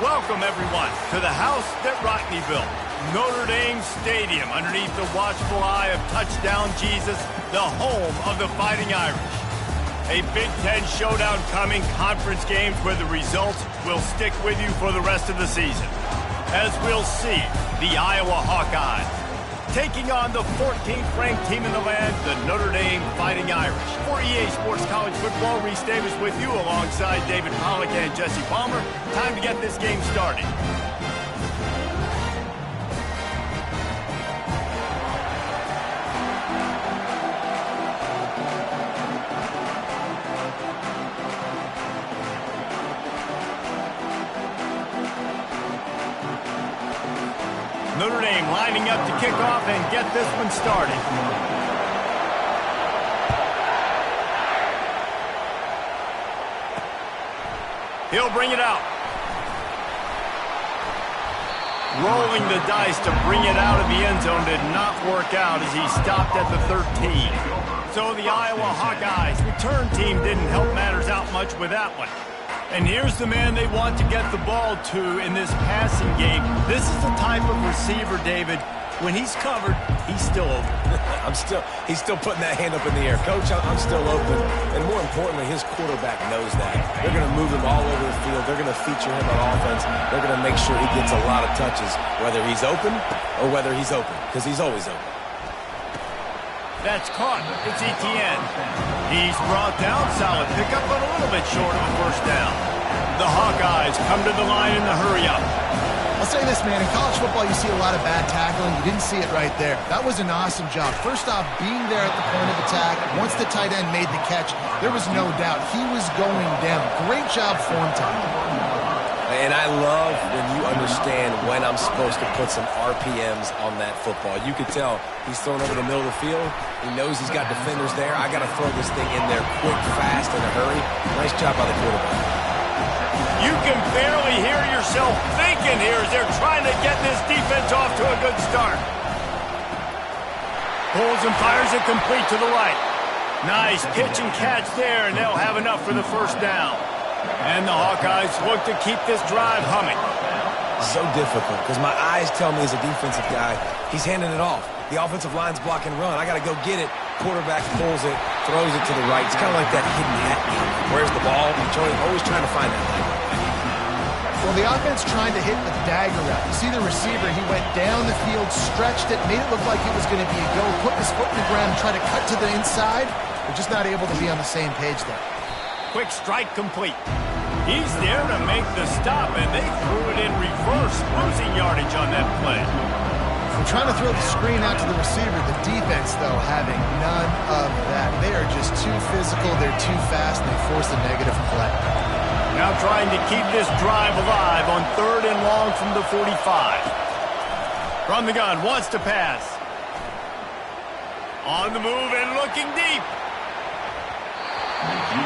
Welcome, everyone, to the house that Rockney built, Notre Dame Stadium, underneath the watchful eye of Touchdown Jesus, the home of the Fighting Irish. A Big Ten showdown coming, conference games where the results will stick with you for the rest of the season. As we'll see, the Iowa Hawkeyes taking on the 14th ranked team in the land, the Notre Dame Fighting Irish. For EA Sports College Football, Reese Davis with you alongside David Pollack and Jesse Palmer. Time to get this game started. Notre Dame lining up to kick off and get this one started. He'll bring it out. Rolling the dice to bring it out of the end zone did not work out as he stopped at the 13. So the Iowa Hawkeyes return team didn't help matters out much with that one. And here's the man they want to get the ball to in this passing game. This is the type of receiver, David, when he's covered, he's still open. He's still putting that hand up in the air. Coach, I'm still open. And more importantly, his quarterback knows that. They're going to move him all over the field. They're going to feature him on offense. They're going to make sure he gets a lot of touches, whether he's open or whether he's open, because he's always open. That's caught. It's Etienne. He's brought down. Solid pickup, but a little bit short of a first down. The Hawkeyes come to the line in the hurry-up. I'll say this, man. In college football, you see a lot of bad tackling. You didn't see it right there. That was an awesome job. First off, being there at the point of attack. Once the tight end made the catch, there was no doubt he was going down. Great job form time. And I love when you understand when I'm supposed to put some RPMs on that football. You could tell he's thrown over the middle of the field. He knows he's got defenders there. I got to throw this thing in there quick, fast, in a hurry. Nice job by the quarterback. You can barely hear yourself thinking here as they're trying to get this defense off to a good start. Pulls and fires it complete to the right. Nice pitch and catch there, and they'll have enough for the first down. And the Hawkeyes look to keep this drive humming. So difficult, because my eyes tell me as a defensive guy, he's handing it off. The offensive line's block and run. I got to go get it. Quarterback pulls it, throws it to the right. It's kind of like that hidden hat game. Where's the ball? Always trying to find that thing. Well, the offense trying to hit the dagger route. You see the receiver, he went down the field, stretched it, made it look like it was going to be a go, put his foot in the ground, and try to cut to the inside. They're just not able to be on the same page there. Quick strike complete. He's there to make the stop, and they threw it in reverse, losing yardage on that play. We're trying to throw the screen out to the receiver. The defense, though, having none of that. They are just too physical, they're too fast, and they force a negative play. Now trying to keep this drive alive on 3rd and long from the 45. From the gun, wants to pass. On the move and looking deep.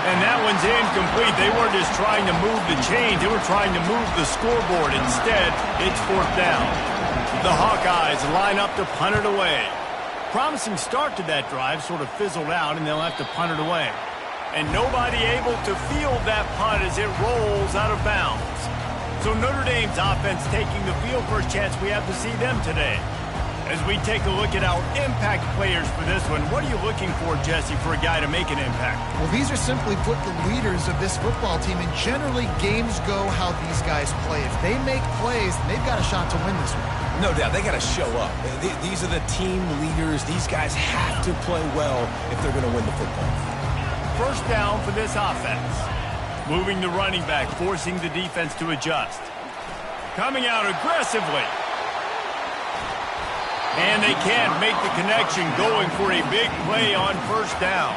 And that one's incomplete. They weren't just trying to move the chains. They were trying to move the scoreboard. Instead, it's 4th down. The Hawkeyes line up to punt it away. Promising start to that drive, sort of fizzled out, and they'll have to punt it away. And nobody able to field that punt as it rolls out of bounds. So Notre Dame's offense taking the field. First chance we have to see them today. As we take a look at our impact players for this one, what are you looking for, Jesse, for a guy to make an impact? Well, these are simply put the leaders of this football team, and generally games go how these guys play. If they make plays, they've got a shot to win this one. No doubt, they got to show up. These are the team leaders. These guys have to play well if they're going to win the football. First down for this offense. Moving the running back, forcing the defense to adjust. Coming out aggressively. And they can't make the connection, going for a big play on first down.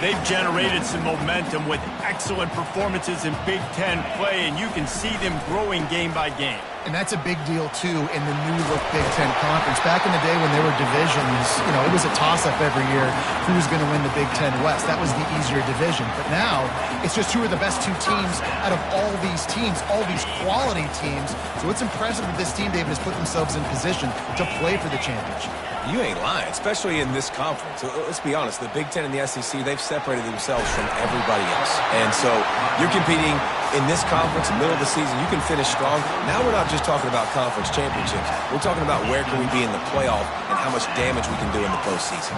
They've generated some momentum with excellent performances in Big Ten play, and you can see them growing game by game. And that's a big deal, too, in the new-look Big Ten Conference. Back in the day when there were divisions, it was a toss-up every year who was going to win the Big Ten West. That was the easier division. But now, it's just who are the best two teams out of all these teams, all these quality teams. So it's impressive that this team, David, has put themselves in position to play for the championship. You ain't lying, especially in this conference. Let's be honest, the Big Ten and the SEC, they've separated themselves from everybody else. And so you're competing in this conference, middle of the season. You can finish strong. Now we're not just talking about conference championships. We're talking about where can we be in the playoff and how much damage we can do in the postseason.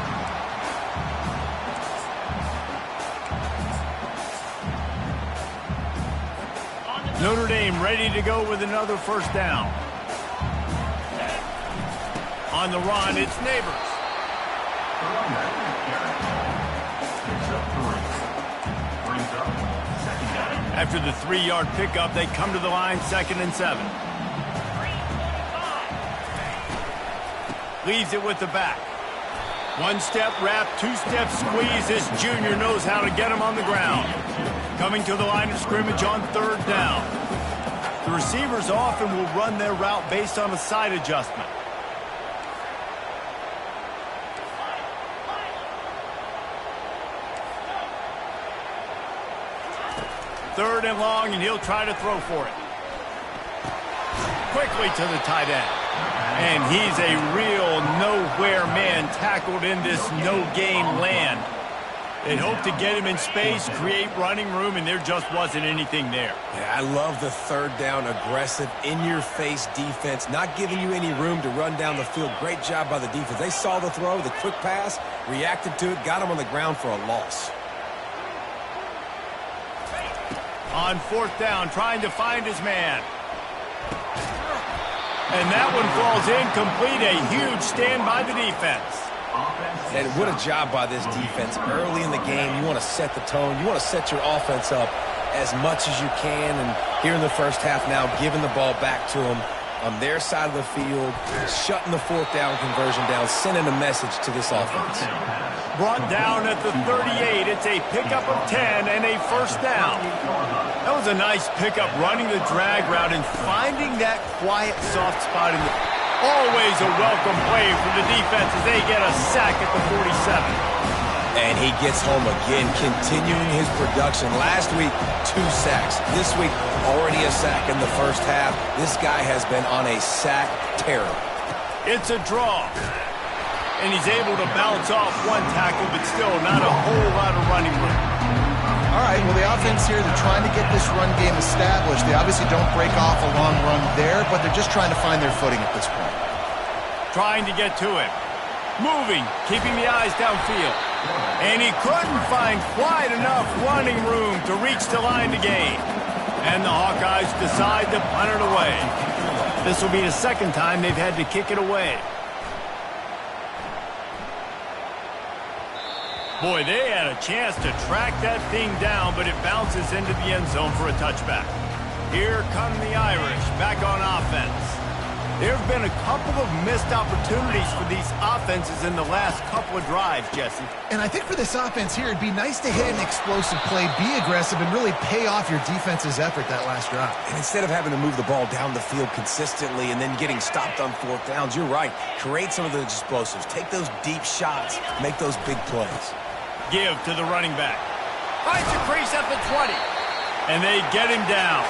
Notre Dame ready to go with another first down. On the run, it's Neighbors. After the 3-yard pickup, they come to the line, 2nd and 7. Leaves it with the back. 1-step wrap, 2-step squeeze. This junior knows how to get him on the ground. Coming to the line of scrimmage on 3rd down. The receivers often will run their route based on a side adjustment. Third and long, and he'll try to throw for it. Quickly to the tight end. And he's a real nowhere man tackled in this no-gain land. They hoped to get him in space, create running room, and there just wasn't anything there. Yeah, I love the 3rd down, aggressive, in-your-face defense, not giving you any room to run down the field. Great job by the defense. They saw the throw, the quick pass, reacted to it, got him on the ground for a loss. On 4th down, trying to find his man. And that one falls incomplete. A huge stand by the defense. And what a job by this defense. Early in the game, you want to set the tone. You want to set your offense up as much as you can. And here in the first half now, giving the ball back to them on their side of the field, shutting the 4th down conversion down, sending a message to this offense. Brought down at the 38. It's a pickup of 10 and a first down. That was a nice pickup, running the drag route and finding that quiet, soft spot in the... Always a welcome play for the defense as they get a sack at the 47. And he gets home again, continuing his production. Last week, 2 sacks. This week, already a sack in the first half. This guy has been on a sack terror. It's a draw. And he's able to bounce off one tackle, but still not a whole lot of running room. All right, well, the offense here, they're trying to get this run game established. They obviously don't break off a long run there, but they're just trying to find their footing at this point. Trying to get to him. Moving, keeping the eyes downfield. And he couldn't find quite enough running room to reach the line to gain. And the Hawkeyes decide to punt it away. This will be the 2nd time they've had to kick it away. Boy, they had a chance to track that thing down, but it bounces into the end zone for a touchback. Here come the Irish, back on offense. There have been a couple of missed opportunities for these offenses in the last couple of drives, Jesse. And I think for this offense here, it'd be nice to hit an explosive play, be aggressive, and really pay off your defense's effort that last drive. And instead of having to move the ball down the field consistently and then getting stopped on 4th downs, you're right. Create some of those explosives. Take those deep shots. Make those big plays. Give to the running back. Finds a crease at the 20. And they get him down.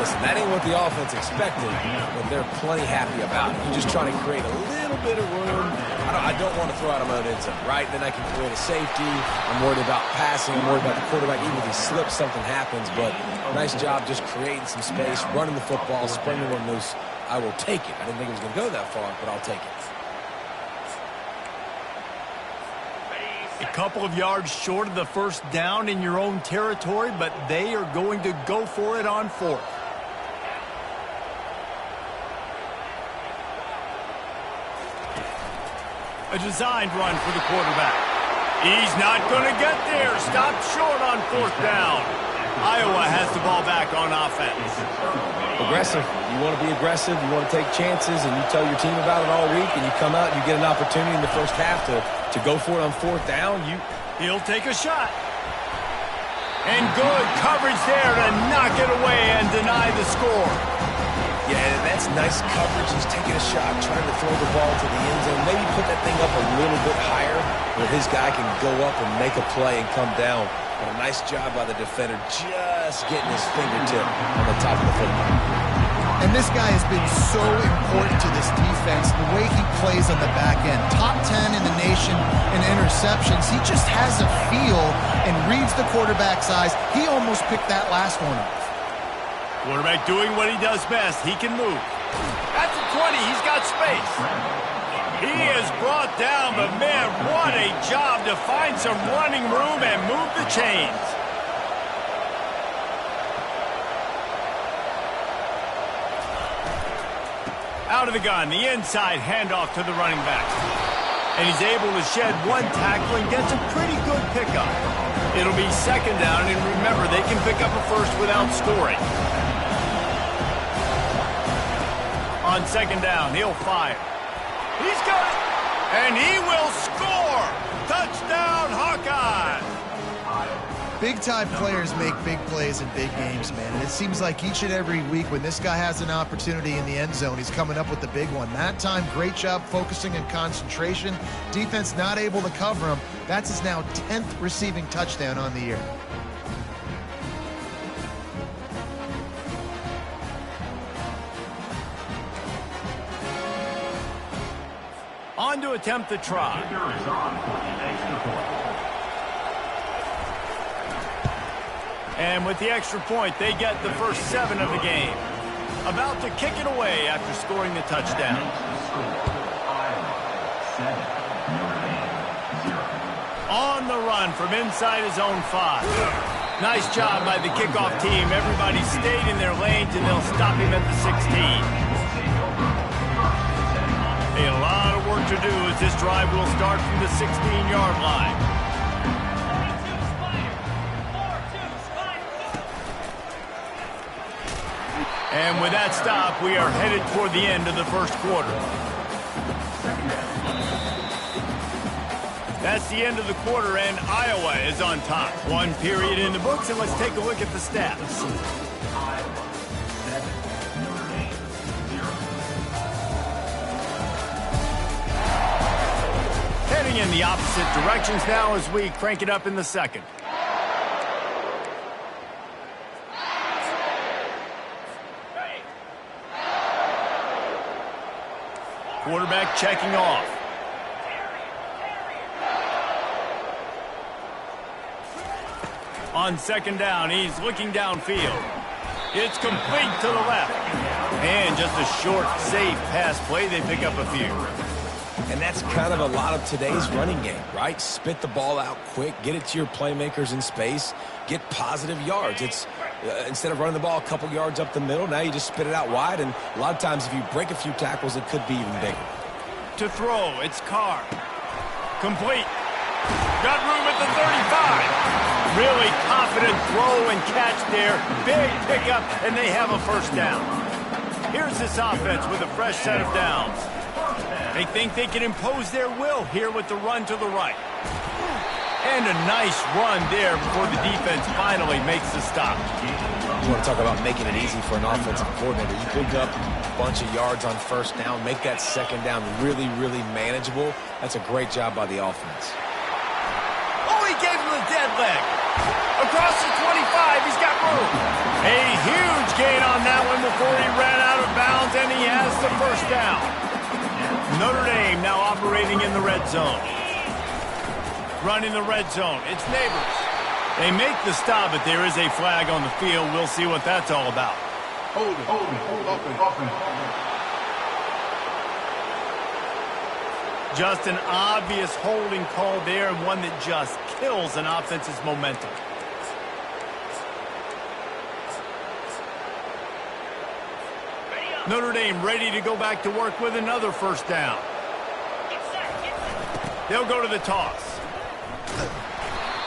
Listen, that ain't what the offense expected, but they're plenty happy about it. You're just trying to create a little bit of room. I don't want to throw out of my own end zone, right? Then I can create a safety. I'm worried about passing. I'm worried about the quarterback. Even if he slips, something happens. But nice job just creating some space, running the football, springing one loose. I will take it. I didn't think it was going to go that far, but I'll take it. A couple of yards short of the first down in your own territory, but they are going to go for it on 4th. A designed run for the quarterback. He's not going to get there. Stopped short on 4th down. Iowa has the ball back on offense. Aggressive. You want to be aggressive. You want to take chances, and you tell your team about it all week, and you come out and you get an opportunity in the first half to go for it on 4th down. He'll take a shot. And good coverage there to knock it away and deny the score. Yeah, and that's nice coverage. He's taking a shot, trying to throw the ball to the end zone. Maybe put that thing up a little bit higher where his guy can go up and make a play and come down. But a nice job by the defender just getting his fingertip on the top of the football. And this guy has been so important to this defense, the way he plays on the back end. Top 10 in the nation in interceptions. He just has a feel and reads the quarterback's eyes. He almost picked that last one up. Quarterback doing what he does best. He can move. At the 20, he's got space. He is brought down, but man, what a job to find some running room and move the chains. Out of the gun, the inside handoff to the running back. And he's able to shed one tackle and gets a pretty good pickup. It'll be second down, and remember, they can pick up a first without scoring. On second down, he'll fire. He's got it, and he will score! Touchdown, Hawkeyes! Big-time players make big plays in big games, man. And it seems like each and every week when this guy has an opportunity in the end zone, he's coming up with the big one. That time, great job focusing and concentration. Defense not able to cover him. That's his now 10th receiving touchdown on the year. On to attempt the try. And with the extra point, they get the first 7 of the game. About to kick it away after scoring the touchdown. On the run from inside his own 5. Nice job by the kickoff team. Everybody stayed in their lanes, and they'll stop him at the 16. A lot of work to do as this drive will start from the 16-yard line. And with that stop, we are headed toward the end of the first quarter. That's the end of the quarter, and Iowa is on top. 1 period in the books, and let's take a look at the stats. Heading in the opposite directions now as we crank it up in the second. Quarterback checking off. On second down, he's looking downfield. It's complete to the left. And just a short, safe pass play. They pick up a few. And that's kind of a lot of today's running game, right? Spit the ball out quick, get it to your playmakers in space, get positive yards. It's instead of running the ball a couple yards up the middle, now you just spit it out wide, and a lot of times if you break a few tackles, it could be even bigger. To throw, it's Carr. Complete. Got room at the 35. Really confident throw and catch there. Big pickup, and they have a first down. Here's this offense with a fresh set of downs. They think they can impose their will here with the run to the right. And a nice run there before the defense finally makes the stop. You want to talk about making it easy for an offensive coordinator. You pick up a bunch of yards on first down, make that second down really, really manageable. That's a great job by the offense. Oh, he gave him the dead leg. Across the 25, he's got room. A huge gain on that one before he ran out of bounds, and he has the first down. Notre Dame now operating in the red zone. Running the red zone. It's Neighbors. They make the stop, but there is a flag on the field. We'll see what that's all about. Hold it. Just an obvious holding call there, and one that just kills an offense's momentum. Notre Dame ready to go back to work with another first down. They'll go to the toss.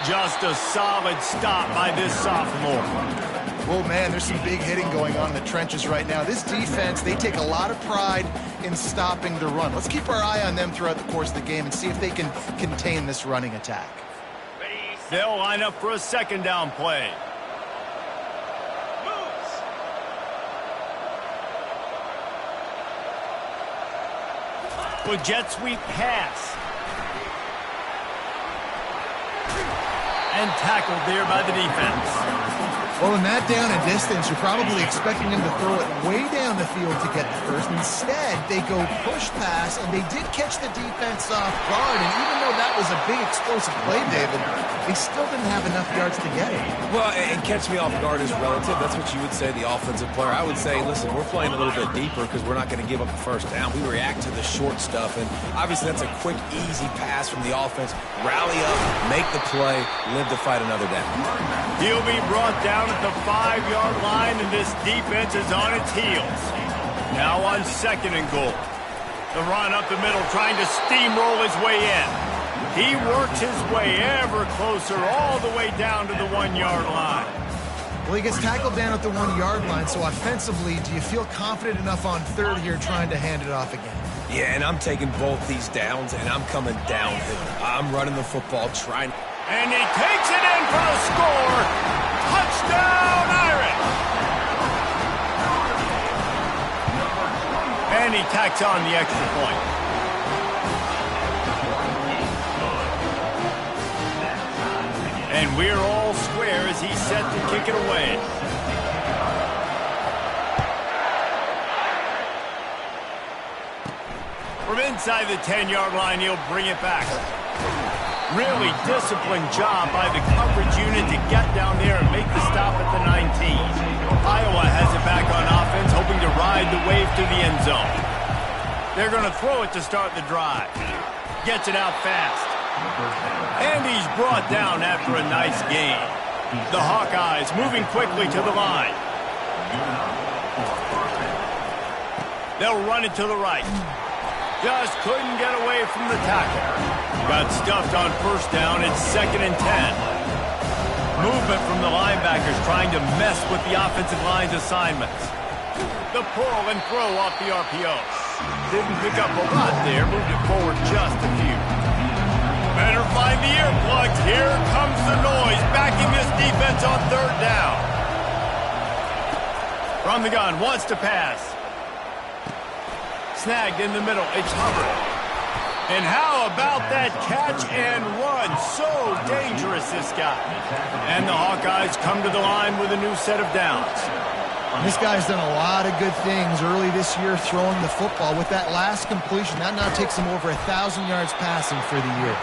Just a solid stop by this sophomore. Well, man, there's some big hitting going on in the trenches right now. This defense, they take a lot of pride in stopping the run. Let's keep our eye on them throughout the course of the game and see if they can contain this running attack. They'll line up for a second down play. With jet sweep pass. And tackled there by the defense. Well, in that down and distance, you're probably expecting him to throw it way down the field to get the first. Instead, they go push pass, and they did catch the defense off guard. And even though that was a big explosive play, David, they still didn't have enough yards to get it. Well, and catch me off guard is relative. That's what you would say, the offensive player. I would say, listen, we're playing a little bit deeper because we're not going to give up the first down. We react to the short stuff, and obviously that's a quick, easy pass from the offense. Rally up, make the play, live to fight another down. He'll be brought down at the 5-yard line, and this defense is on its heels. Now on 2nd and goal. The run up the middle, trying to steamroll his way in. He works his way ever closer, all the way down to the 1-yard line. Well, he gets tackled down at the 1-yard line, so offensively, do you feel confident enough on 3rd here trying to hand it off again? Yeah, and I'm taking both these downs, and I'm coming downhill. I'm running the football, trying. And he takes it in for the score. Touchdown, Irish! And he tacks on the extra point. And we're all square as he's set to kick it away. From inside the 10-yard line, he'll bring it back. Really disciplined job by the coverage unit to get down there and make the stop at the 19. Iowa has it back on offense, hoping to ride the wave to the end zone. They're going to throw it to start the drive. Gets it out fast. And he's brought down after a nice gain. The Hawkeyes moving quickly to the line. They'll run it to the right. Just couldn't get away from the tackle. Got stuffed on 1st down. It's 2nd and 10. Movement from the linebackers trying to mess with the offensive line's assignments. The pull and throw off the RPO. Didn't pick up a lot there. Moved it forward just a few. Better find the earplugs. Here comes the noise. Backing this defense on 3rd down. From the gun. Wants to pass. Snagged in the middle. It's Hubbard. And how about that catch and run? So dangerous, this guy. And the Hawkeyes come to the line with a new set of downs. This guy's done a lot of good things early this year throwing the football. With that last completion, that now takes him over 1,000 yards passing for the year.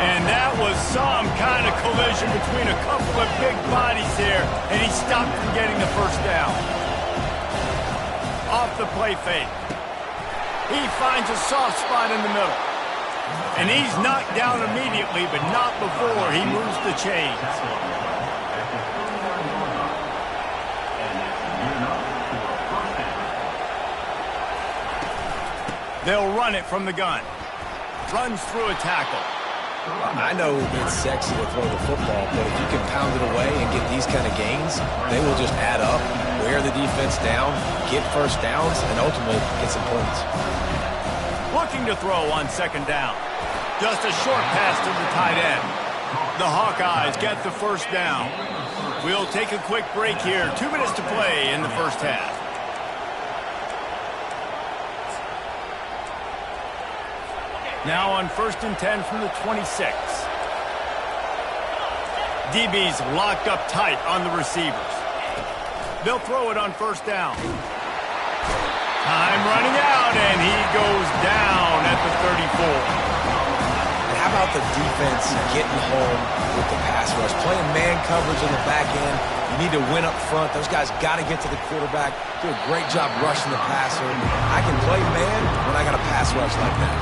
And that was some kind of collision between a couple of big bodies there, and he stopped from getting the first down. Off the play fake. He finds a soft spot in the middle. And he's knocked down immediately, but not before he moves the chains. They'll run it from the gun. Runs through a tackle. I know it's sexy to throw the football, but if you can pound it away and get these kind of gains, they will just add up, wear the defense down, get first downs, and ultimately get some points. Looking to throw on 2nd down. Just a short pass to the tight end. The Hawkeyes get the first down. We'll take a quick break here. 2 minutes to play in the first half. Now on 1st and 10 from the 26. DB's locked up tight on the receivers. They'll throw it on 1st down. Time running out, and he goes down at the 34. And how about the defense getting home with the pass rush? Playing man coverage in the back end. You need to win up front. Those guys got to get to the quarterback. Do a great job rushing the passer. I can play man when I got a pass rush like that.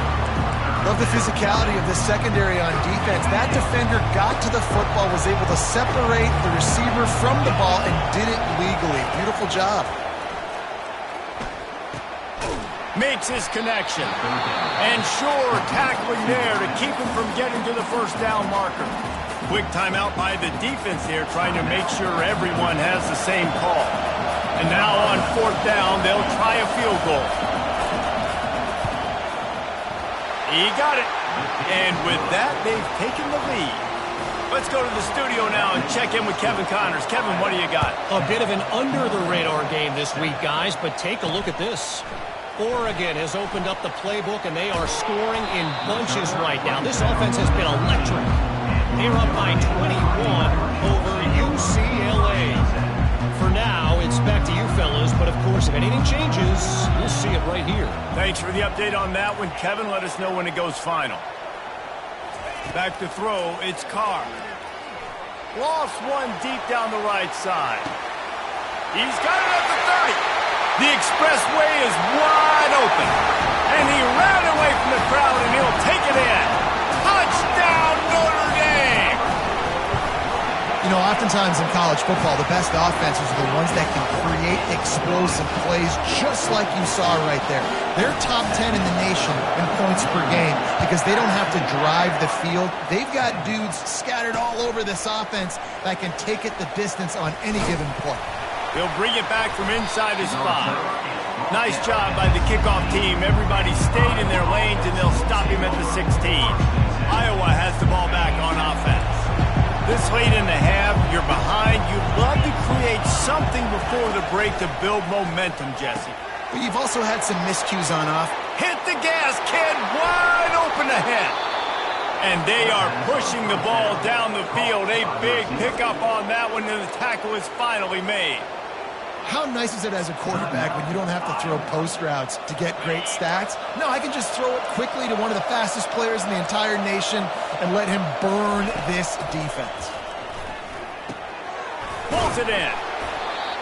Love the physicality of this secondary on defense. That defender got to the football, was able to separate the receiver from the ball, and did it legally. Beautiful job. Makes his connection. And sure, tackling there to keep him from getting to the first down marker. Quick timeout by the defense there, trying to make sure everyone has the same call. And now on 4th down, they'll try a field goal. He got it. And with that, they've taken the lead. Let's go to the studio now and check in with Kevin Connors. Kevin, what do you got? A bit of an under-the-radar game this week, guys, but take a look at this. Oregon has opened up the playbook, and they are scoring in bunches right now. This offense has been electric. They're up by 21 over UCLA. For now, it's back to you fellas, but of course, if anything changes, you'll see it right here. Thanks for the update on that one, Kevin. Let us know when it goes final. Back to throw, it's Carr. Lost one deep down the right side. He's got it at the 30. The expressway is wide open. And he ran away from the crowd, and he'll take it in. Touchdown, Notre Dame! You know, oftentimes in college football, the best offenses are the ones that can create explosive plays, just like you saw right there. They're top 10 in the nation in points per game because they don't have to drive the field. They've got dudes scattered all over this offense that can take it the distance on any given play. He'll bring it back from inside his 5. Nice job by the kickoff team. Everybody stayed in their lanes, and they'll stop him at the 16. Iowa has the ball back on offense. This late in the half, you're behind. You'd love to create something before the break to build momentum, Jesse. But you've also had some miscues on off. Hit the gas, kid. Wide open ahead. And they are pushing the ball down the field. A big pickup on that one, and the tackle is finally made. How nice is it as a quarterback when you don't have to throw post routes to get great stats? No, I can just throw it quickly to one of the fastest players in the entire nation and let him burn this defense. Pulls it in.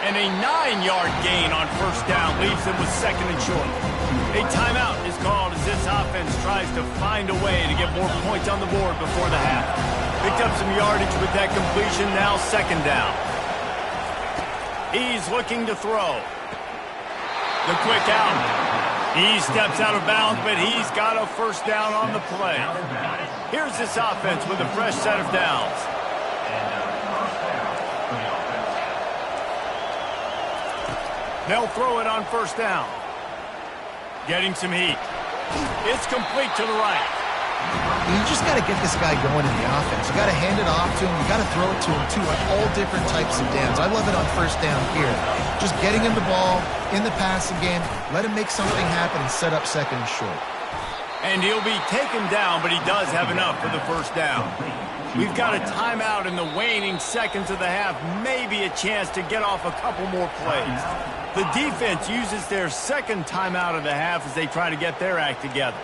And a 9-yard gain on first down leaves them with second and short. A timeout is called as this offense tries to find a way to get more points on the board before the half. Picked up some yardage with that completion, now second down. He's looking to throw. The quick out. He steps out of bounds, but he's got a first down on the play. Here's this offense with a fresh set of downs. They'll throw it on first down. Getting some heat. It's complete to the right. You just got to get this guy going in the offense. You got to hand it off to him. You got to throw it to him, too, at all different types of downs. I love it on first down here. Just getting him the ball in the passing game, let him make something happen and set up second and short. And he'll be taken down, but he does have enough for the first down. We've got a timeout in the waning seconds of the half, maybe a chance to get off a couple more plays. The defense uses their second timeout of the half as they try to get their act together.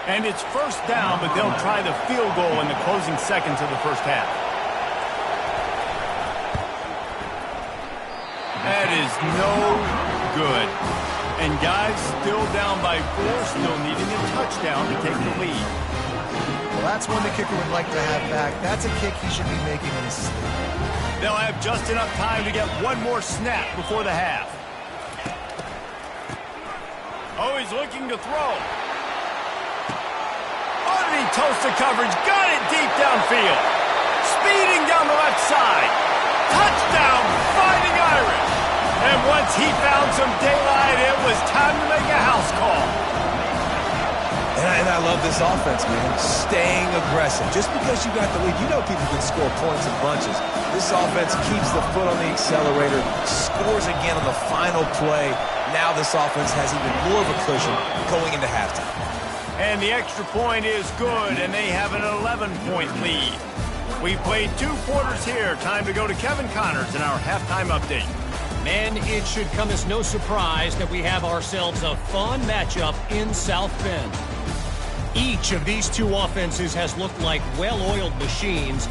And it's first down, but they'll try the field goal in the closing seconds of the first half. That is no good. And guys, still down by 4, still needing a touchdown to take the lead. Well, that's one the kicker would like to have back. That's a kick he should be making in his sleep. They'll have just enough time to get one more snap before the half. Oh, he's looking to throw. Oh, did he toast the coverage? Got it deep downfield. Speeding down the left side. Touchdown, Fighting Irish. And once he found some daylight, it was time to make a house call. And I love this offense, man. Staying aggressive. Just because you got the lead, you know people can score points in bunches. This offense keeps the foot on the accelerator, scores again on the final play. Now this offense has even more of a cushion going into halftime. And the extra point is good, and they have an 11-point lead. We've played 2 quarters here. Time to go to Kevin Connors in our halftime update. Man, it should come as no surprise that we have ourselves a fun matchup in South Bend. Each of these 2 offenses has looked like well-oiled machines,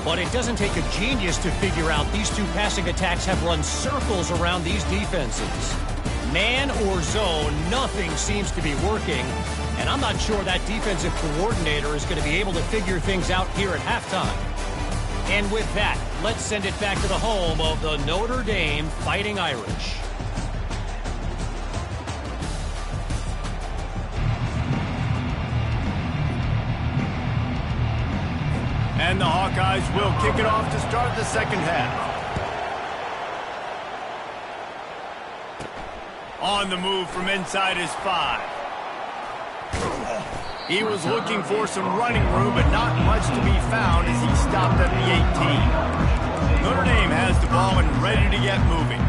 but it doesn't take a genius to figure out these 2 passing attacks have run circles around these defenses. Man or zone, nothing seems to be working, and I'm not sure that defensive coordinator is going to be able to figure things out here at halftime. And with that, let's send it back to the home of the Notre Dame Fighting Irish. And the Hawkeyes will kick it off to start the second half. On the move from inside his 5. He was looking for some running room, but not much to be found as he stopped at the 18. Notre Dame has the ball and ready to get moving.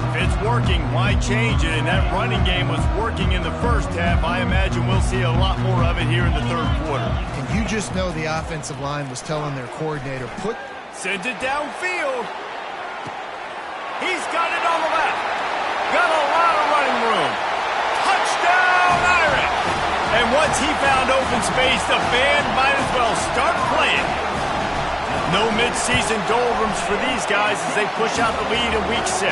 If it's working, why change it? And that running game was working in the first half. I imagine we'll see a lot more of it here in the third quarter. And you just know the offensive line was telling their coordinator, sends it downfield. He's got it on the left. Got a lot of running room. Touchdown, Irish! And once he found open space, the band might as well start playing. No mid-season doldrums for these guys as they push out the lead in Week 6.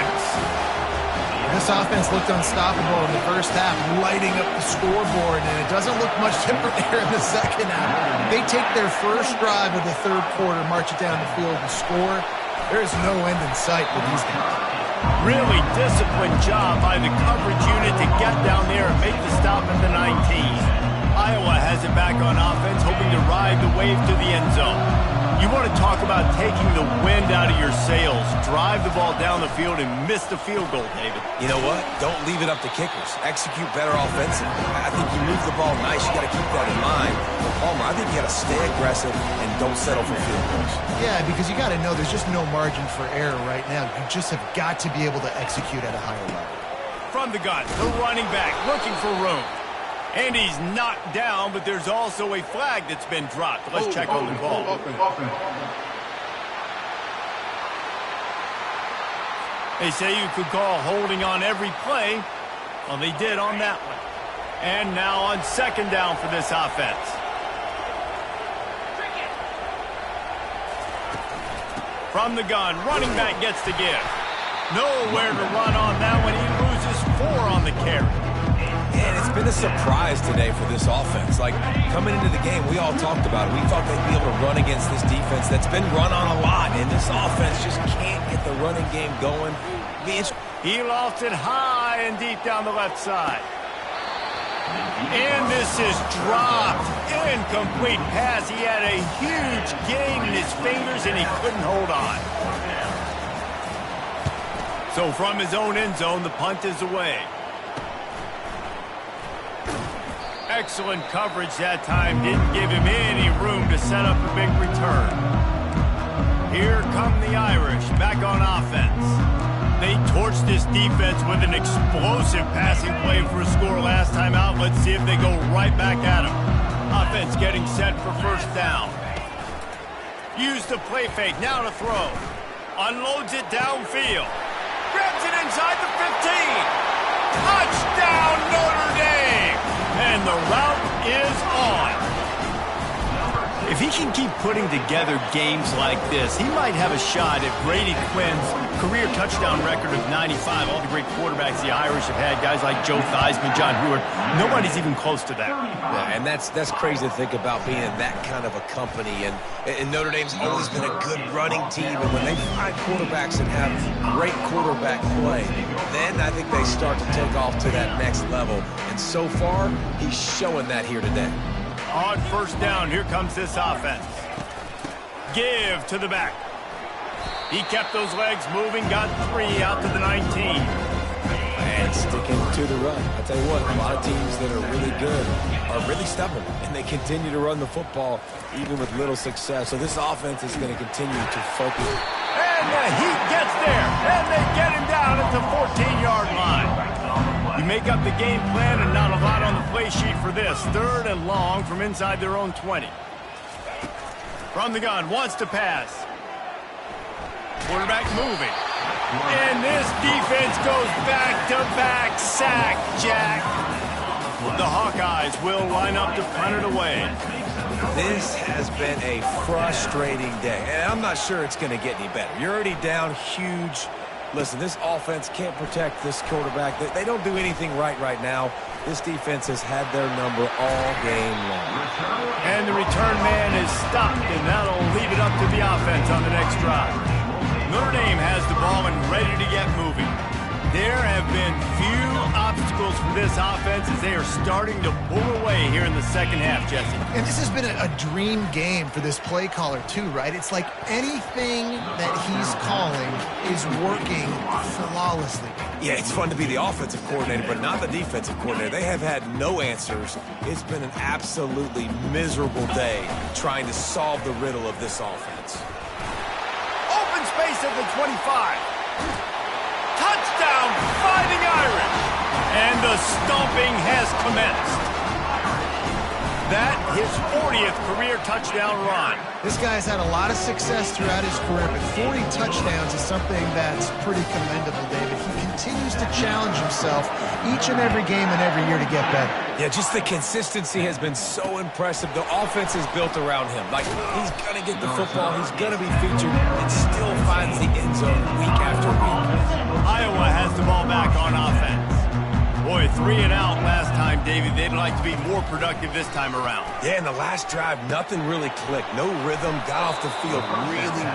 This offense looked unstoppable in the first half, lighting up the scoreboard, and it doesn't look much different here in the second half. They take their first drive of the third quarter, march it down the field and score. There is no end in sight for these guys. Really disciplined job by the coverage unit to get down there and make the stop at the 19. Iowa has it back on offense, hoping to ride the wave to the end zone. You want to talk about taking the wind out of your sails. Drive the ball down the field and miss the field goal, David. You know what? Don't leave it up to kickers. Execute better offensively. I think you move the ball nice. You got to keep that in mind. But Palmer, I think you got to stay aggressive and don't settle for field goals. Yeah, because you got to know there's just no margin for error right now. You just have got to be able to execute at a higher level. From the gun, the running back looking for room. And he's knocked down, but there's also a flag that's been dropped. Let's check on the call. They say you could call holding on every play. Well, they did on that one. And now on second down for this offense. From the gun, running back gets the give. Nowhere to run on that one. He loses 4 on the carry. And it's been a surprise today for this offense. Like, coming into the game, we all talked about it. We thought they'd be able to run against this defense that's been run on a lot, and this offense just can't get the running game going. He lost it high and deep down the left side. And this is dropped. Incomplete pass. He had a huge gain in his fingers, and he couldn't hold on. So from his own end zone, the punt is away. Excellent coverage that time. Didn't give him any room to set up a big return. Here come the Irish back on offense. They torched this defense with an explosive passing play for a score last time out. Let's see if they go right back at him. Offense getting set for first down. Use the play fake. Now to throw. Unloads it downfield. Grabs it inside the 15. Touchdown, Notre Dame! And the route is on. If he can keep putting together games like this, he might have a shot at Brady Quinn's career touchdown record of 95. All the great quarterbacks the Irish have had, guys like Joe Theismann, John Heward, nobody's even close to that. Yeah, and that's crazy to think about being in that kind of a company. And Notre Dame's always been a good running team. And when they find quarterbacks and have great quarterback play, then I think they start to take off to that next level. And so far, he's showing that here today. On first down, here comes this offense. Give to the back. He kept those legs moving, got 3 out to the 19. And sticking to the run. I tell you what, a lot of teams that are really good are really stubborn, and they continue to run the football even with little success. So this offense is going to continue to focus. And the Heat gets there, and they get him down at the 14-yard line. You make up the game plan and not a lot on the play sheet for this. 3rd and long from inside their own 20. From the gun, wants to pass. Quarterback moving. And this defense goes back-to-back sack, Jack. The Hawkeyes will line up to punt it away. This has been a frustrating day, and I'm not sure it's going to get any better. You're already down huge. Listen, this offense can't protect this quarterback. They don't do anything right now. This defense has had their number all game long. And the return man is stopped, and that'll leave it up to the offense on the next drive. Notre Dame has the ball and ready to get moving. There have been few obstacles for this offense as they are starting to pull away here in the second half, Jesse. And this has been a dream game for this play caller, too, right? It's like anything that he's calling is working flawlessly. Yeah, it's fun to be the offensive coordinator, but not the defensive coordinator. They have had no answers. It's been an absolutely miserable day trying to solve the riddle of this offense. Open space at the 25. Touchdown, Fighting Irish! And the stomping has commenced. That his 40th career touchdown run. This guy's had a lot of success throughout his career, but 40 touchdowns is something that's pretty commendable, David. He continues to challenge himself each and every game and every year to get better. Yeah, just the consistency has been so impressive. The offense is built around him. Like, he's going to get the football, he's going to be featured, and still finds the end zone week after week. Iowa has the ball back on offense. Boy, 3 and out last time, David. They'd like to be more productive this time around. Yeah, in the last drive, nothing really clicked. No rhythm, got off the field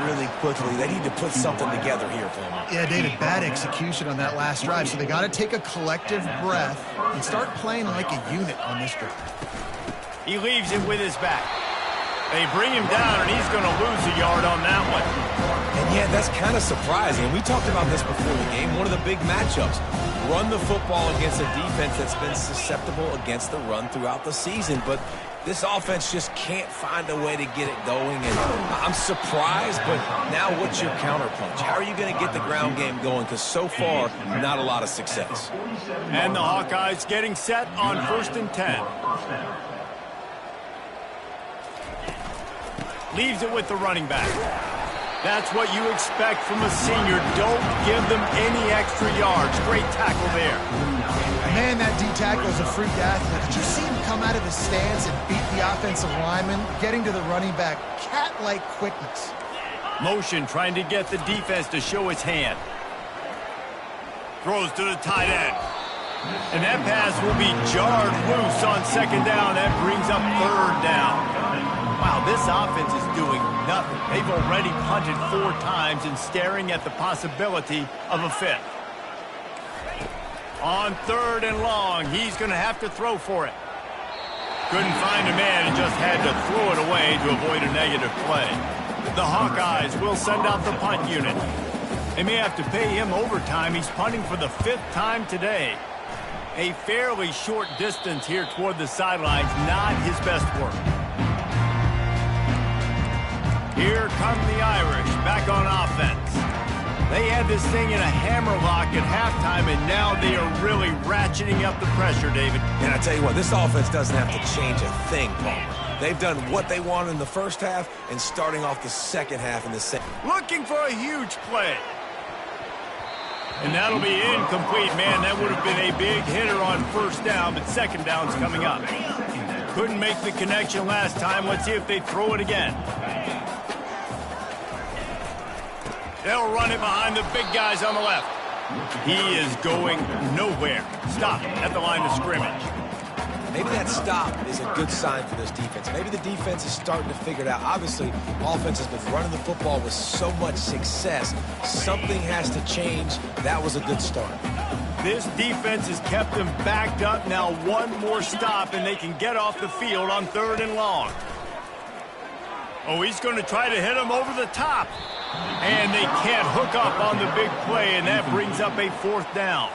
really quickly. They need to put something together here for him. Yeah, David, bad execution on that last drive, so they got to take a collective breath and start playing like a unit on this drive. He leaves it with his back. They bring him down, and he's going to lose a yard on that one. And yeah, that's kind of surprising. We talked about this before the game. One of the big matchups. Run the football against a defense that's been susceptible against the run throughout the season. But this offense just can't find a way to get it going. And I'm surprised, but now what's your counterpunch? How are you going to get the ground game going? Because so far, not a lot of success. And the Hawkeyes getting set on 1st and 10. Leaves it with the running back. That's what you expect from a senior. Don't give them any extra yards. Great tackle there. Man, that D tackle is a freak athlete. Did you see him come out of his stance and beat the offensive lineman, getting to the running back? Cat-like quickness. Motion trying to get the defense to show its hand. Throws to the tight end. And that pass will be jarred loose on 2nd down. That brings up 3rd down. Wow, this offense is doing nothing. They've already punted 4 times and staring at the possibility of a 5th. On 3rd and long, he's going to have to throw for it. Couldn't find a man and just had to throw it away to avoid a negative play. The Hawkeyes will send out the punt unit. They may have to pay him overtime. He's punting for the 5th time today. A fairly short distance here toward the sidelines, not his best work. Here come the Irish back on offense. They had this thing in a hammerlock at halftime, and now they are really ratcheting up the pressure, David. And I tell you what, this offense doesn't have to change a thing, Paul. They've done what they wanted in the first half and starting off the second half in the second. Looking for a huge play. And that'll be incomplete, man. That would have been a big hitter on 1st down, but 2nd down's coming up. Couldn't make the connection last time. Let's see if they throw it again. They'll run it behind the big guys on the left. He is going nowhere. Stop at the line of scrimmage. Maybe that stop is a good sign for this defense. Maybe the defense is starting to figure it out. Obviously, offense has been running the football with so much success. Something has to change. That was a good start. This defense has kept them backed up. Now 1 more stop, and they can get off the field on 3rd and long. Oh, he's going to try to hit him over the top. And they can't hook up on the big play, and that brings up a 4th down.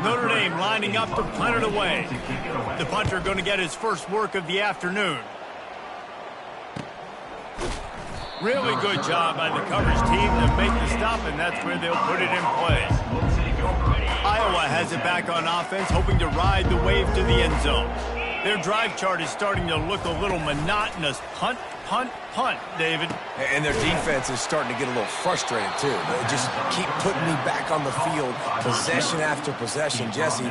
Notre Dame lining up to punt it away. The punter going to get his first work of the afternoon. Really good job by the coverage team to make the stop, and that's where they'll put it in play. Iowa has it back on offense, hoping to ride the wave to the end zone. Their drive chart is starting to look a little monotonous. Punt, punt, punt, David. And their defense is starting to get a little frustrated, too. They just keep putting me back on the field, possession after possession. Jesse,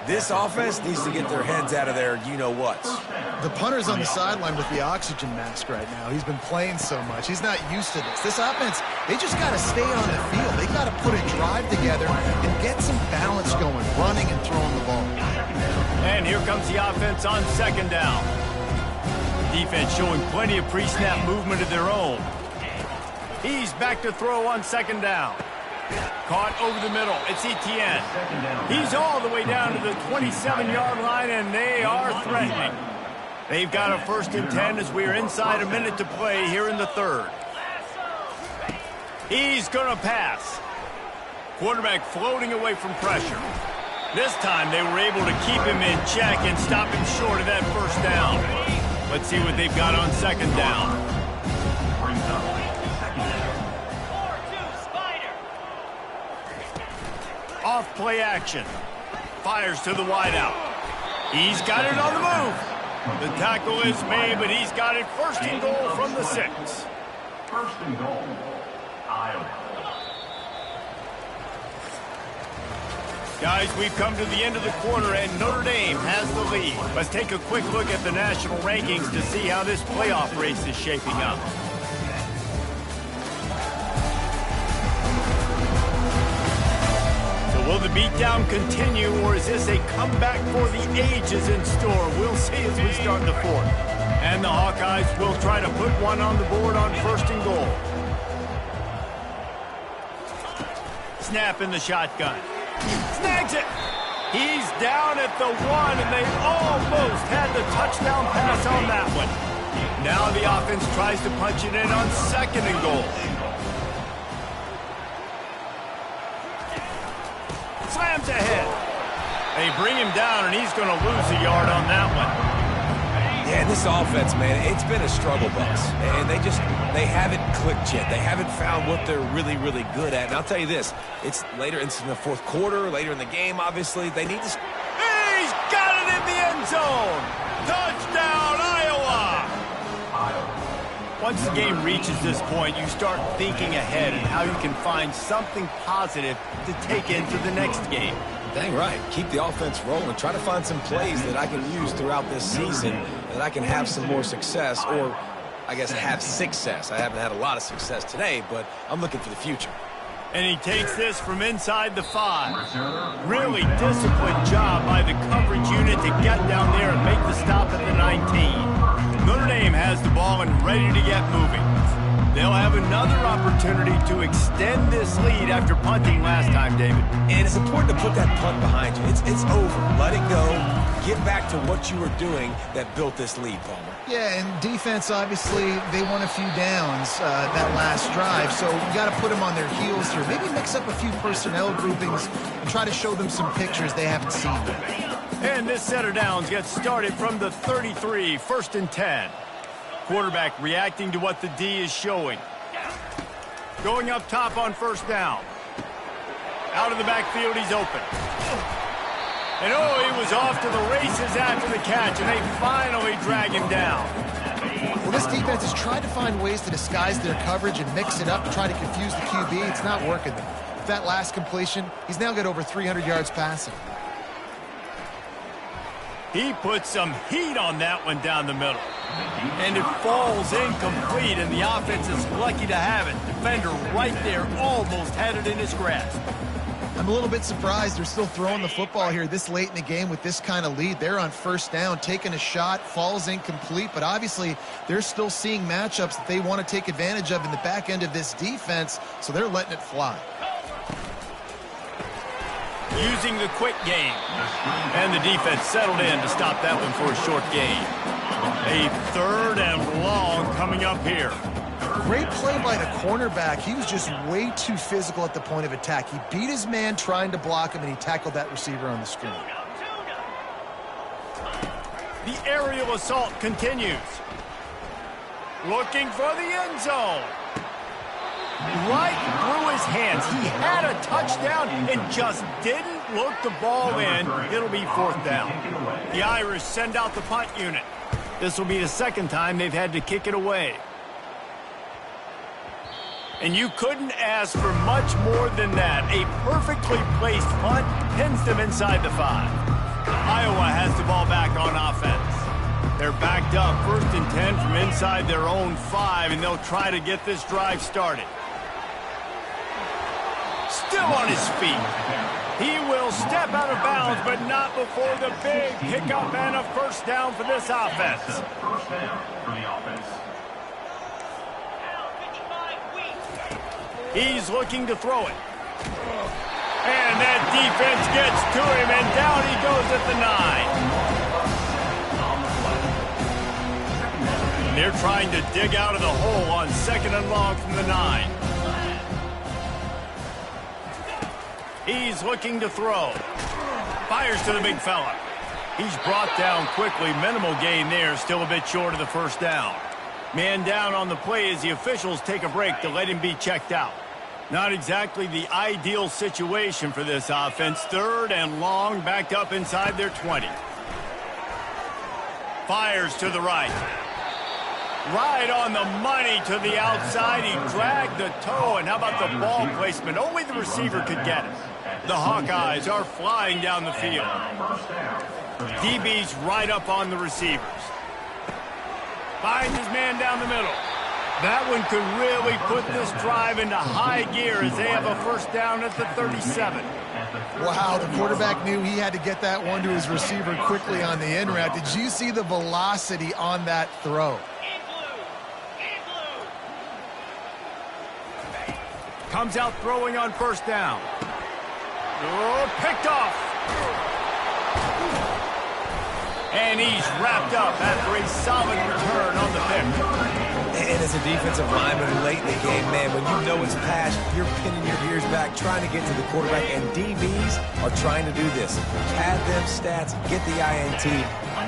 this offense needs to get their heads out of their you-know-whats. The punter's on the sideline with the oxygen mask right now. He's been playing so much. He's not used to this. This offense, they just got to stay on the field. They got to put a drive together and get some balance going, running and throwing the ball. And here comes the offense on 2nd down. Defense showing plenty of pre-snap movement of their own. He's back to throw on 2nd down. Caught over the middle. It's Etienne. He's all the way down to the 27-yard line, and they are threatening. They've got a 1st and 10 as we are inside a minute to play here in the 3rd. He's going to pass. Quarterback floating away from pressure. This time they were able to keep him in check and stop him short of that 1st down. Let's see what they've got on 2nd down. off play action. Fires to the wideout. He's got it on the move. The tackle is made, but he's got it first and goal from the 6. First and goal, Iowa. Guys, we've come to the end of the quarter, and Notre Dame has the lead. Let's take a quick look at the national rankings to see how this playoff race is shaping up. So will the beatdown continue, or is this a comeback for the ages in store? We'll see as we start the 4th. And the Hawkeyes will try to put one on the board on first and goal. Snap in the shotgun. Snags it. He's down at the 1, and they almost had the touchdown pass on that one. Now the offense tries to punch it in on second and goal. Slams ahead. They bring him down, and he's going to lose a yard on that one. Yeah, this offense, man, it's been a struggle bus. And they haven't clicked yet. They haven't found what they're really, really good at. And I'll tell you this, it's later in the 4th quarter, later in the game, obviously. They need to... He's got it in the end zone! Touchdown, Iowa! Once the game reaches this point, you start thinking ahead and how you can find something positive to take into the next game. Dang right. Keep the offense rolling. Try to find some plays that I can use throughout this season that I can have some more success, or I guess have success. I haven't had a lot of success today, but I'm looking for the future. And he takes this from inside the 5. Really disciplined job by the coverage unit to get down there and make the stop at the 19. Notre Dame has the ball and ready to get moving. They'll have another opportunity to extend this lead after punting last time, David. And it's important to put that punt behind you. It's over. Let it go. Get back to what you were doing that built this lead, Palmer. Yeah, and defense, obviously, they won a few downs that last drive, so you got to put them on their heels here. Maybe mix up a few personnel groupings and try to show them some pictures they haven't seen yet. And this set of downs gets started from the 33, 1st and 10. Quarterback reacting to what the D is showing. Going up top on first down. Out of the backfield, he's open. And he was off to the races after the catch, and they finally drag him down. Well, this defense has tried to find ways to disguise their coverage and mix it up to try to confuse the QB. It's not working. With that last completion, he's now got over 300 yards passing. He put some heat on that one down the middle. And it falls incomplete, and the offense is lucky to have it. Defender right there almost had it in his grasp. I'm a little bit surprised they're still throwing the football here this late in the game with this kind of lead. They're on first down, taking a shot, falls incomplete, but obviously they're still seeing matchups that they want to take advantage of in the back end of this defense, so they're letting it fly. Using the quick game. And the defense settled in to stop that one for a short gain. A 3rd and long coming up here. Great play by the cornerback. He was just way too physical at the point of attack. He beat his man trying to block him, and he tackled that receiver on the screen. The aerial assault continues. Looking for the end zone. Right through his hands. He had a touchdown and just didn't look the ball in. It'll be 4th down. The Irish send out the punt unit. This will be the 2nd time they've had to kick it away. And you couldn't ask for much more than that. A perfectly placed punt pins them inside the 5. Iowa has the ball back on offense. They're backed up 1st and 10 from inside their own 5, and they'll try to get this drive started. Still on his feet. He will step out of bounds, but not before the big pickup and a first down for this offense. First down for the offense. He's looking to throw it. And that defense gets to him, and down he goes at the 9. And they're trying to dig out of the hole on 2nd and long from the 9. He's looking to throw. Fires to the big fella. He's brought down quickly. Minimal gain there, still a bit short of the first down. Man down on the play as the officials take a break to let him be checked out. Not exactly the ideal situation for this offense. 3rd and long, backed up inside their 20. Fires to the right. Right on the money to the outside. He dragged the toe, and how about the ball placement? Only the receiver could get it. The Hawkeyes are flying down the field. DB's right up on the receivers. Finds his man down the middle. That one could really put this drive into high gear as they have a first down at the 37. Wow, the quarterback knew he had to get that one to his receiver quickly on the in route. Did you see the velocity on that throw? Comes out throwing on first down. Oh, picked off. And he's wrapped up after a solid return on the pick. And as a defensive lineman late in the game, man, when you know it's pass, you're pinning your ears back, trying to get to the quarterback, and DBs are trying to do this. Pad them stats, get the INT.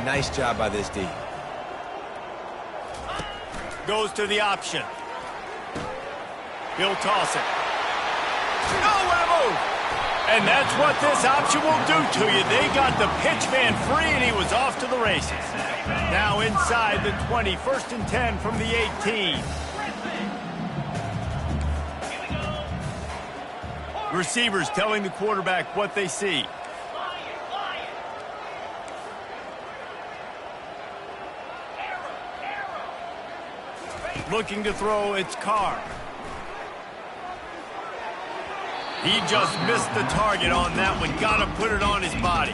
Nice job by this D. Goes to the option. He'll toss it. Nowhere to move. And that's what this option will do to you. They got the pitch man free, and he was off to the races. Now inside the 20, 1st and 10 from the 18. Receivers telling the quarterback what they see. Looking to throw, it's Carr. He just missed the target on that one. Got to put it on his body.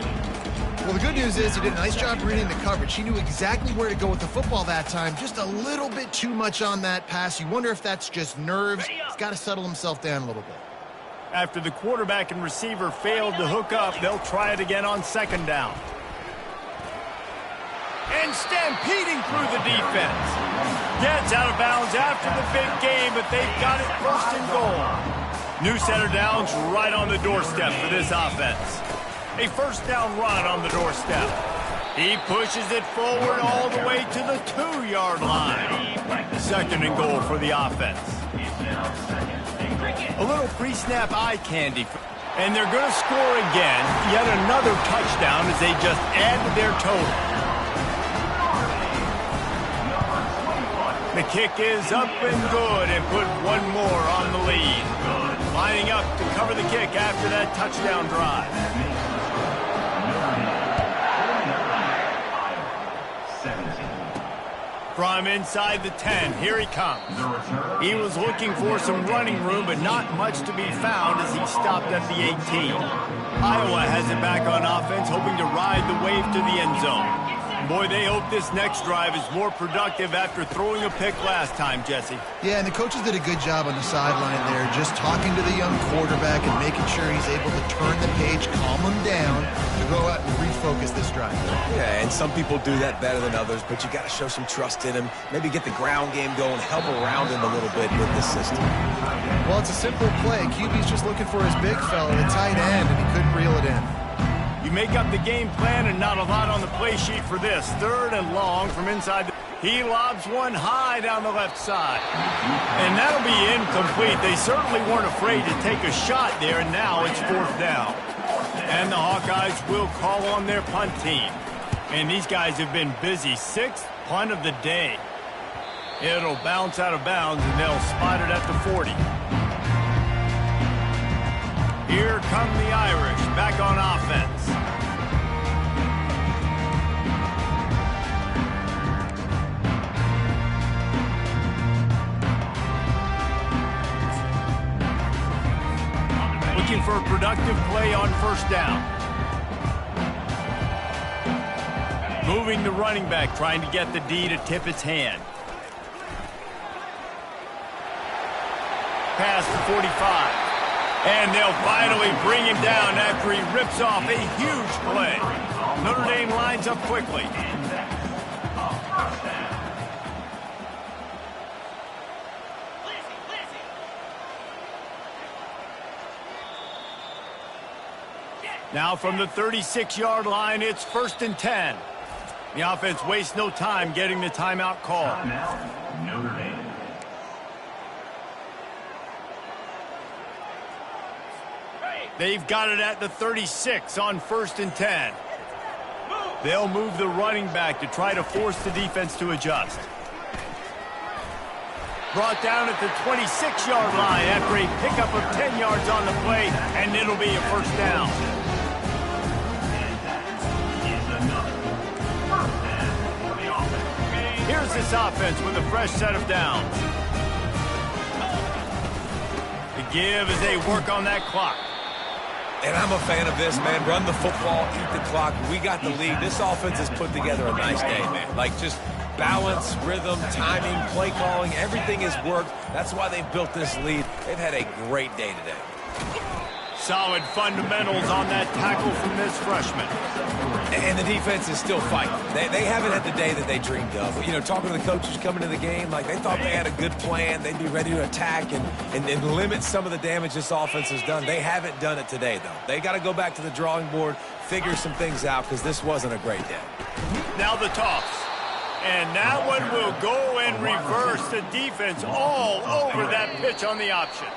Well, the good news is he did a nice job reading the coverage. He knew exactly where to go with the football that time. Just a little bit too much on that pass. You wonder if that's just nerves. He's got to settle himself down a little bit. After the quarterback and receiver failed to hook up, they'll try it again on 2nd down. And stampeding through the defense. Gets out of bounds after the big game, but they've got it 1st and goal. New set of downs right on the doorstep for this offense. A first down run on the doorstep. He pushes it forward all the way to the 2-yard line. 2nd and goal for the offense. A little pre-snap eye candy. And they're going to score again. Yet another touchdown as they just add to their total. The kick is up and good and put one more on the lead. Lining up to cover the kick after that touchdown drive. From inside the 10, here he comes. He was looking for some running room, but not much to be found as he stopped at the 18. Iowa has it back on offense, hoping to ride the wave to the end zone. Boy, they hope this next drive is more productive after throwing a pick last time, Jesse. Yeah, and the coaches did a good job on the sideline there, just talking to the young quarterback and making sure he's able to turn the page, calm him down, to go out and refocus this drive. Yeah, and some people do that better than others, but you got to show some trust in him. Maybe get the ground game going, help around him a little bit with this system. Well, it's a simple play. QB's just looking for his big fella, the tight end, and he couldn't reel it in. You make up the game plan and not a lot on the play sheet for this. 3rd and long from inside. He lobs one high down the left side. And that'll be incomplete. They certainly weren't afraid to take a shot there, and now it's 4th down. And the Hawkeyes will call on their punt team. And these guys have been busy. 6th punt of the day. It'll bounce out of bounds, and they'll spot it at the 40. Here come the Irish, back on offense. Looking for a productive play on 1st down. Moving the running back, trying to get the D to tip its hand. Pass to 45. And they'll finally bring him down after he rips off a huge play. Notre Dame lines up quickly. Now from the 36-yard line, it's 1st and 10. The offense wastes no time getting the timeout call. Timeout, Notre Dame. They've got it at the 36 on 1st and 10. They'll move the running back to try to force the defense to adjust. Brought down at the 26-yard line after a pickup of 10 yards on the play, and it'll be a first down. Here's this offense with a fresh set of downs. The give as they work on that clock. And I'm a fan of this, man. Run the football, eat the clock. We got the lead. This offense has put together a nice day, man. Like, just balance, rhythm, timing, play calling, everything has worked. That's why they've built this lead. They've had a great day today. Solid fundamentals on that tackle from this freshman. And the defense is still fighting. They haven't had the day that they dreamed of. You know, talking to the coaches coming to the game, like they thought they had a good plan. They'd be ready to attack and limit some of the damage this offense has done. They haven't done it today, though. They got to go back to the drawing board, figure some things out, because this wasn't a great day. Now the toss. And that one will go and reverse the defense all over that pitch on the option.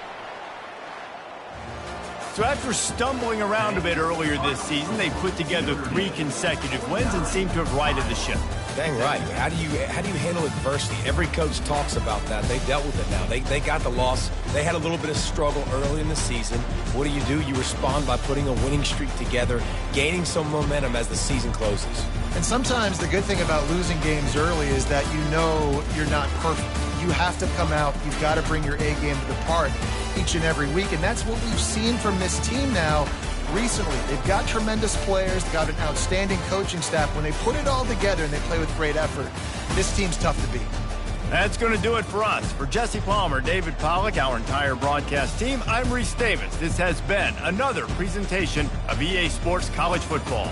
So after stumbling around a bit earlier this season, they put together 3 consecutive wins and seem to have righted the ship. Dang right. How do you handle adversity? Every coach talks about that. They dealt with it now. They got the loss. They had a little bit of struggle early in the season. What do? You respond by putting a winning streak together, gaining some momentum as the season closes. And sometimes the good thing about losing games early is that you know you're not perfect. You have to come out. You've got to bring your A game to the part each and every week. And that's what we've seen from this team now recently. They've got tremendous players. They've got an outstanding coaching staff. When they put it all together and they play with great effort, this team's tough to beat. That's going to do it for us. For Jesse Palmer, David Pollack, our entire broadcast team, I'm Reese Davis. This has been another presentation of EA Sports College Football.